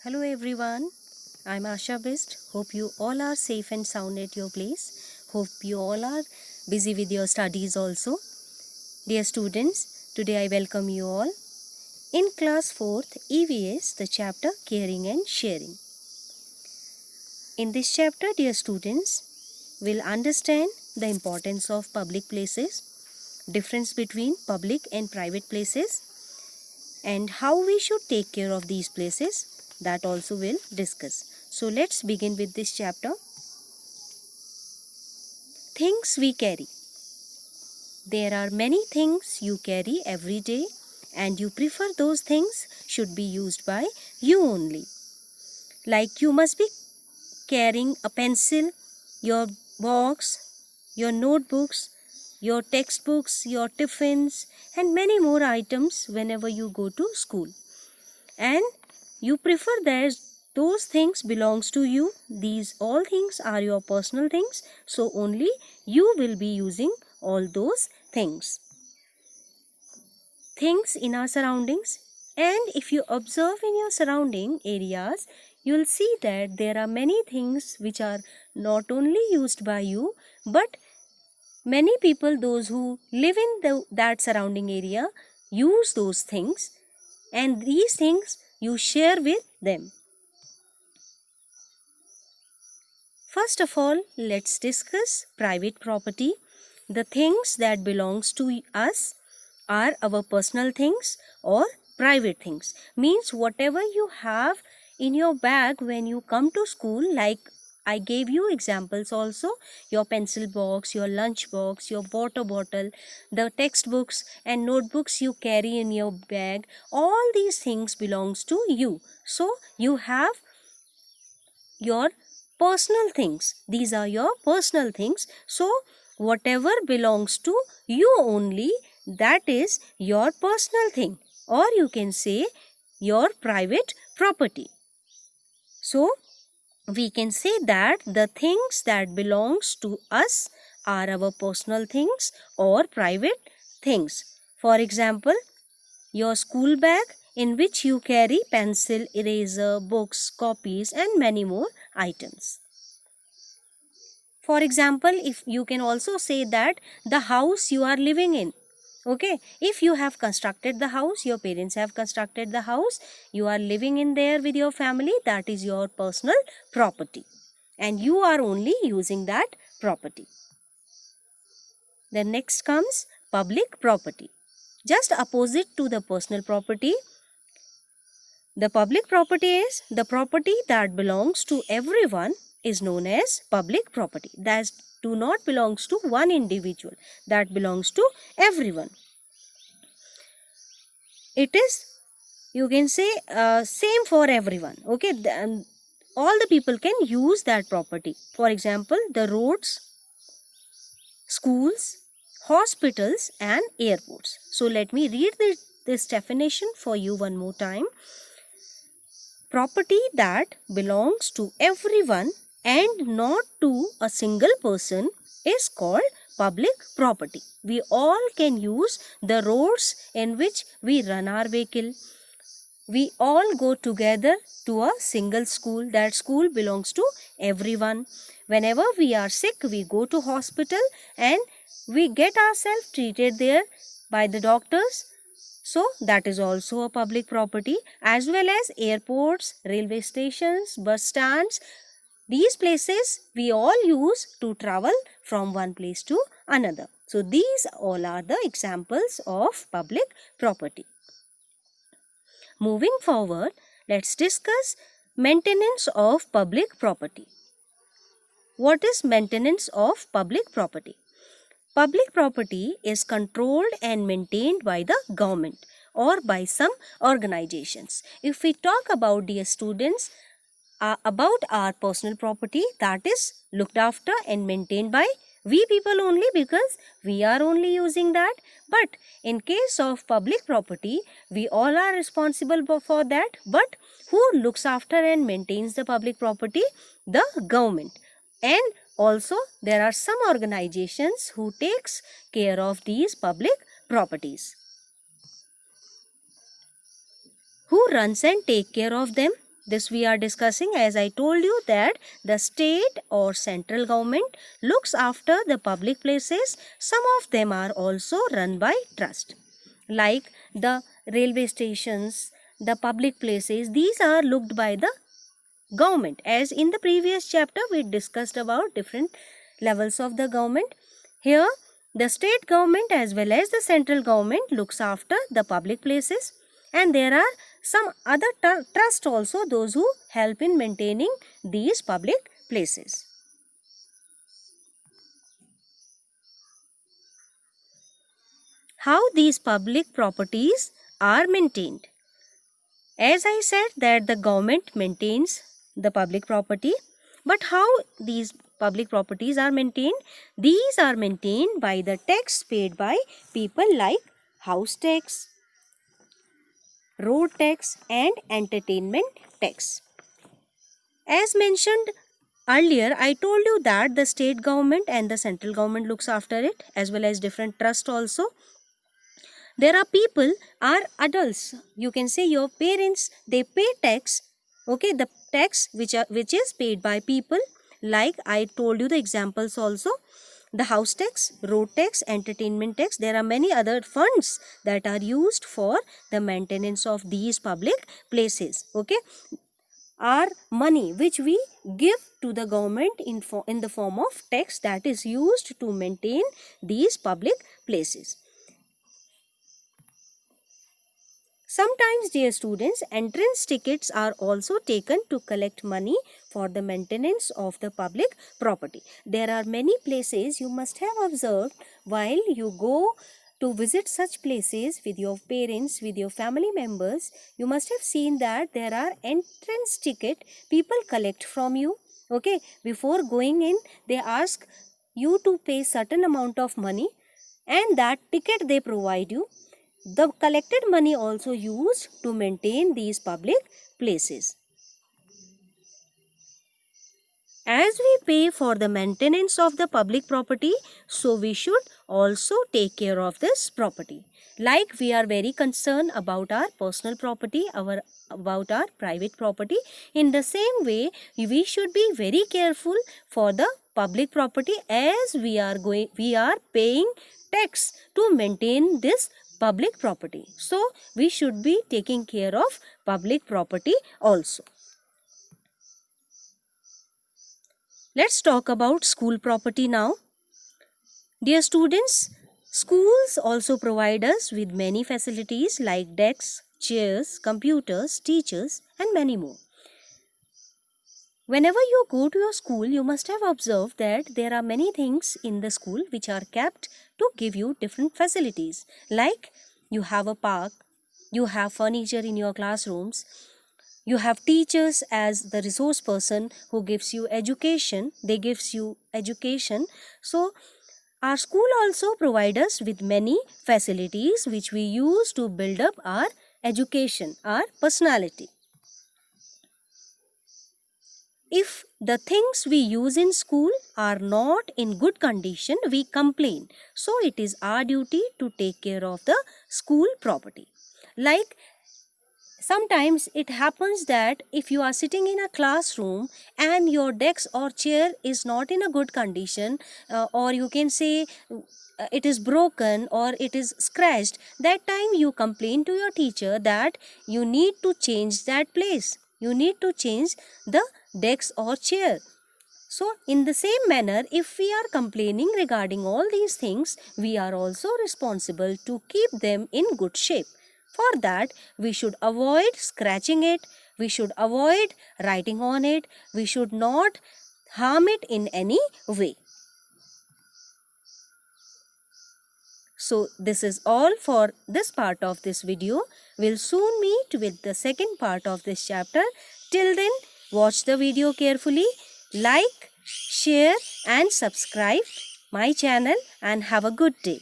Hello everyone, I'm Asha Best. Hope you all are safe and sound at your place. Hope you all are busy with your studies also. Dear students, today I welcome you all in class 4th EVS, the chapter Caring and Sharing. In this chapter, dear students, we'll understand the importance of public places, difference between public and private places, and how we should take care of these places. That also we'll discuss. So let's begin with this chapter. Things we carry. There are many things you carry every day and you prefer those things should be used by you only. Like you must be carrying a pencil, your box, your notebooks, your textbooks, your tiffins and many more items whenever you go to school. And you prefer that those things belongs to you. These all things are your personal things, so only you will be using all those things in our surroundings. And if you observe in your surrounding areas, you will see that there are many things which are not only used by you, but many people, those who live in that surrounding area, use those things, and these things you share with them. First of all, let's discuss private property. The things that belongs to us are our personal things or private things. Means whatever you have in your bag when you come to school, like I gave you examples also, your pencil box, your lunch box, your water bottle, the textbooks and notebooks you carry in your bag, all these things belongs to you. So you have your personal things. These are your personal things. So whatever belongs to you only, that is your personal thing, or you can say your private property. So we can say that the things that belongs to us are our personal things or private things. For example, your school bag in which you carry pencil, eraser, books, copies and many more items. For example, if you can also say that the house you are living in. Okay, if you have constructed the house, your parents have constructed the house, you are living in there with your family, that is your personal property and you are only using that property. Then next comes public property. Just opposite to the personal property, the public property is the property that belongs to everyone is known as public property. That do not belongs to one individual, that belongs to everyone. It is, you can say, same for everyone. Okay, all the people can use that property. For example, the roads, schools, hospitals and airports. So let me read this definition for you one more time. Property that belongs to everyone and not to a single person is called public property. We all can use the roads in which we run our vehicle. We all go together to a single school. That school belongs to everyone. Whenever we are sick, we go to hospital and we get ourselves treated there by the doctors. So that is also a public property, as well as airports, railway stations, bus stands. These places we all use to travel from one place to another. So these all are the examples of public property. Moving forward, let's discuss maintenance of public property. What is maintenance of public property? Public property is controlled and maintained by the government or by some organizations. If we talk about, dear students, about our personal property, that is looked after and maintained by we people only, because we are only using that. But in case of public property, we all are responsible for that. But who looks after and maintains the public property? The government. And also there are some organizations who takes care of these public properties. Who runs and take care of them? This we are discussing, as I told you, that the state or central government looks after the public places. Some of them are also run by trust, like the railway stations, the public places. These are looked by the government. As in the previous chapter we discussed about different levels of the government. Here the state government as well as the central government looks after the public places, and there are some other trust also, those who help in maintaining these public places. How these public properties are maintained? As I said that the government maintains the public property, but how these public properties are maintained? These are maintained by the tax paid by people, like house tax, road tax and entertainment tax. As mentioned earlier, I told you that the state government and the central government looks after it, as well as different trust also. There are people, are adults, you can say your parents, they pay tax, okay, the tax which is paid by people, like I told you the examples also, the house tax, road tax, entertainment tax. There are many other funds that are used for the maintenance of these public places, okay, are money which we give to the government in the form of tax that is used to maintain these public places. Sometimes, dear students, entrance tickets are also taken to collect money for the maintenance of the public property. There are many places you must have observed while you go to visit such places with your parents, with your family members. You must have seen that there are entrance ticket people collect from you. Okay, before going in, they ask you to pay certain amount of money, and that ticket they provide you. The collected money also used to maintain these public places. As we pay for the maintenance of the public property, so we should also take care of this property. Like we are very concerned about our personal property, about our private property, in the same way we should be very careful for the public property, as we are paying tax to maintain this public property. So we should be taking care of public property also. Let's talk about school property now. Dear students, schools also provide us with many facilities like desks, chairs, computers, teachers and many more. Whenever you go to your school, you must have observed that there are many things in the school which are kept to give you different facilities. Like you have a park, you have furniture in your classrooms, you have teachers as the resource person who gives you education, they gives you education. So our school also provides us with many facilities which we use to build up our education, our personality. If the things we use in school are not in good condition, we complain. So it is our duty to take care of the school property. Like sometimes it happens that if you are sitting in a classroom and your desk or chair is not in a good condition, or you can say it is broken or it is scratched, that time you complain to your teacher that you need to change that place. You need to change the desk or chair. So in the same manner, if we are complaining regarding all these things, we are also responsible to keep them in good shape. For that, we should avoid scratching it, we should avoid writing on it, we should not harm it in any way. So this is all for this part of this video. We'll soon meet with the second part of this chapter. Till then, watch the video carefully, like, share and subscribe my channel, and have a good day.